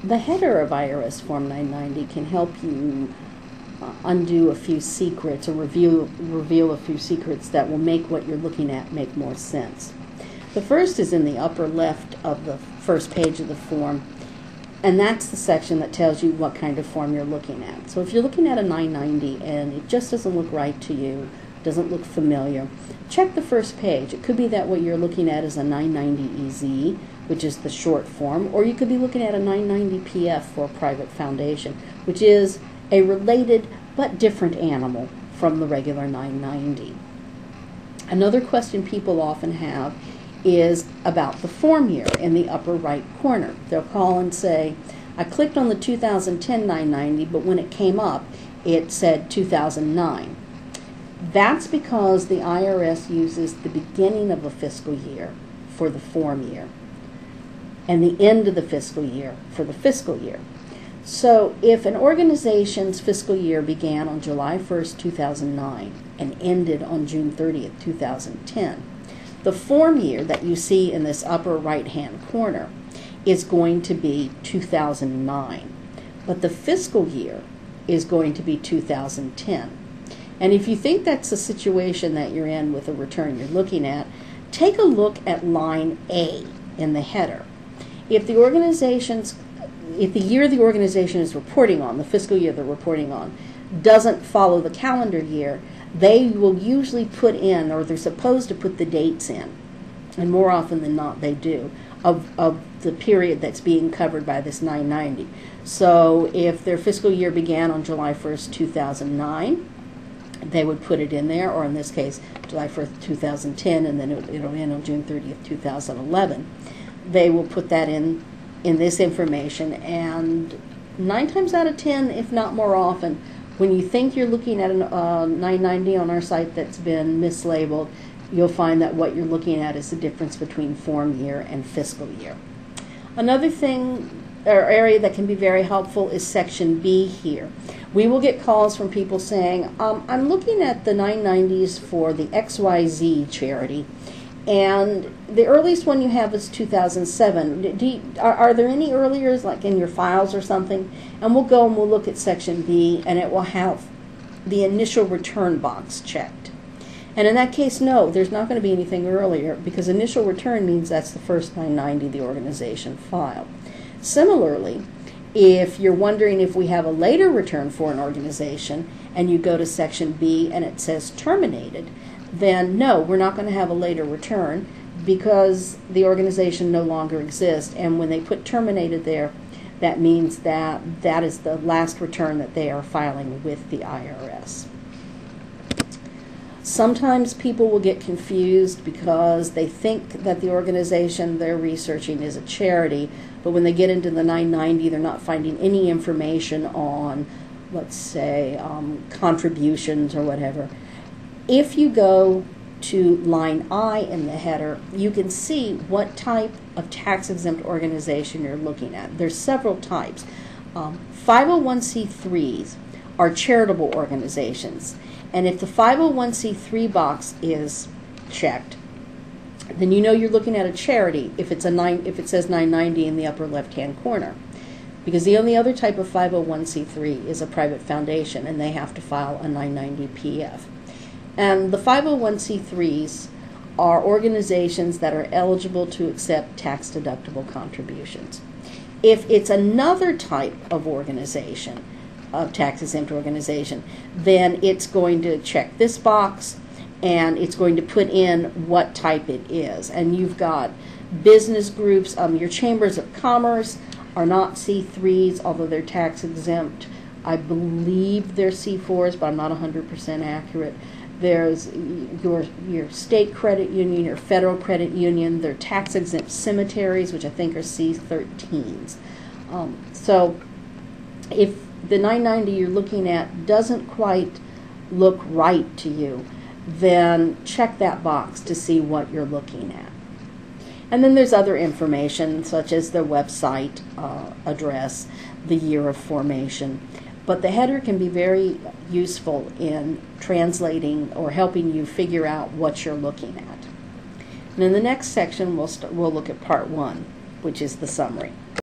The header of IRS Form 990 can help you undo a few secrets or reveal a few secrets that will make what you're looking at make more sense. The first is in the upper left of the first page of the form, and that's the section that tells you what kind of form you're looking at. So if you're looking at a 990 and it just doesn't look right to you, doesn't look familiar, check the first page. It could be that what you're looking at is a 990EZ, which is the short form, or you could be looking at a 990PF for a private foundation, which is a related but different animal from the regular 990. Another question people often have is about the form year in the upper right corner. They'll call and say, I clicked on the 2010 990, but when it came up, it said 2009. That's because the IRS uses the beginning of a fiscal year for the form year and the end of the fiscal year for the fiscal year. So if an organization's fiscal year began on July 1st, 2009 and ended on June 30th, 2010, the form year that you see in this upper right-hand corner is going to be 2009, but the fiscal year is going to be 2010. And if you think that's the situation that you're in with a return you're looking at, take a look at line A in the header. If the year the organization is reporting on, the fiscal year they're reporting on, doesn't follow the calendar year, they will usually put in, or they're supposed to put the dates in, and more often than not they do, of the period that's being covered by this 990. So if their fiscal year began on July 1st, 2009, they would put it in there, or in this case, July 1st, 2010, and then it'll end on June 30th, 2011. They will put that in this information, and 9 times out of 10, if not more often, when you think you're looking at a 990 on our site that's been mislabeled, you'll find that what you're looking at is the difference between form year and fiscal year. Another thing or area that can be very helpful is section B here. We will get calls from people saying, I'm looking at the 990s for the XYZ charity, and the earliest one you have is 2007. Are there any earlier, like in your files or something? And we'll go and we'll look at section B, and it will have the initial return box checked. And in that case, no, there's not going to be anything earlier, because initial return means that's the first 990 the organization filed. Similarly, if you're wondering if we have a later return for an organization and you go to section B and it says terminated, then no, we're not going to have a later return because the organization no longer exists. And when they put terminated there, that means that that is the last return that they are filing with the IRS. Sometimes people will get confused because they think that the organization they're researching is a charity, but when they get into the 990, they're not finding any information on, let's say, contributions or whatever. If you go to line I in the header, you can see what type of tax-exempt organization you're looking at. There's several types. 501c3s are charitable organizations. And if the 501c3 box is checked, then you know you're looking at a charity if it says 990 in the upper left-hand corner. Because the only other type of 501c3 is a private foundation, and they have to file a 990 PF. And the 501c3s are organizations that are eligible to accept tax-deductible contributions. If it's another type of organization, of tax-exempt organization, then it's going to check this box and it's going to put in what type it is. And you've got business groups, your chambers of commerce are not C3s, although they're tax-exempt. I believe they're C4s, but I'm not 100% accurate. There's your state credit union, your federal credit union. They're tax-exempt cemeteries, which I think are C13s. So if the 990 you're looking at doesn't quite look right to you, then check that box to see what you're looking at. And then there's other information, such as their website address, the year of formation. But the header can be very useful in translating or helping you figure out what you're looking at. And in the next section, we'll look at part 1, which is the summary.